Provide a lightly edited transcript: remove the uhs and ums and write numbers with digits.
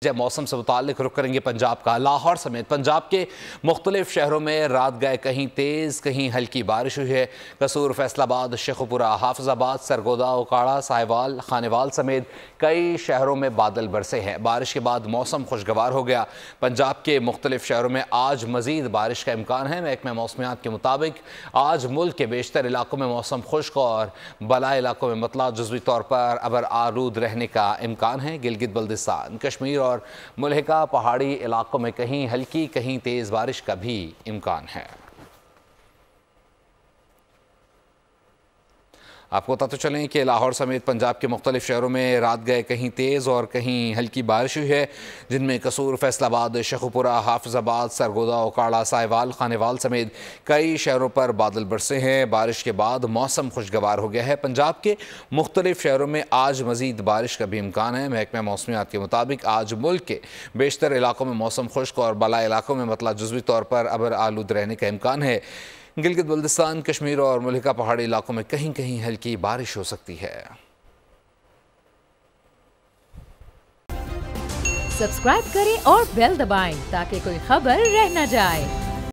जब मौसम से मुताल्लिक रुख करेंगे पंजाब का। लाहौर समेत पंजाब के मुख्तलिफ शहरों में रात गए कहीं तेज़ कहीं हल्की बारिश हुई है। कसूर, फैसलाबाद, शेखुपुरा, हाफिजाबाद, सरगोदा, उकाड़ा, साहिवाल, खानेवाल समेत कई शहरों में बादल बरसे हैं। बारिश के बाद मौसम खुशगवार हो गया। पंजाब के मुख्तलिफ शहरों में आज मजीद बारिश का इम्कान है। महकमा मौसमियात के मुताबिक आज मुल्क के बेशतर इलाकों में मौसम खुश्क और बला इलाकों में मतला जुज़वी तौर पर अबर आलूद रहने का इम्कान है। गिलगित बल्दिस्तान, कश्मीर और मुल्हिका पहाड़ी इलाकों में कहीं हल्की कहीं तेज़ बारिश का भी इम्कान है। आपको बताते चलें कि लाहौर समेत पंजाब के मुख्तलिफ शहरों में रात गए कहीं तेज़ और कहीं हल्की बारिश हुई है, जिनमें कसूर, फैसलाबाद, शेखुपुरा, हाफिजाबाद, सरगोदा, उकाड़ा, साहिवाल, खानेवाल समेत कई शहरों पर बादल बरसे हैं। बारिश के बाद मौसम खुशगवार हो गया है। पंजाब के मुख्तलिफ शहरों में आज मजीद बारिश का भी इम्कान है। महकमा मौसमियात के मुताबिक आज मुल्क के बेशतर इलाकों में मौसम खुश्क और बला इलाकों में मतला जुज़वी तौर पर अबर आलूद रहने का इम्कान है। गिलगित बल्दिस्तान, कश्मीर और मुल्हिका पहाड़ी इलाकों में कहीं कहीं हल्की बारिश हो सकती है। सब्सक्राइब करें और बेल दबाएं ताकि कोई खबर रह न जाए।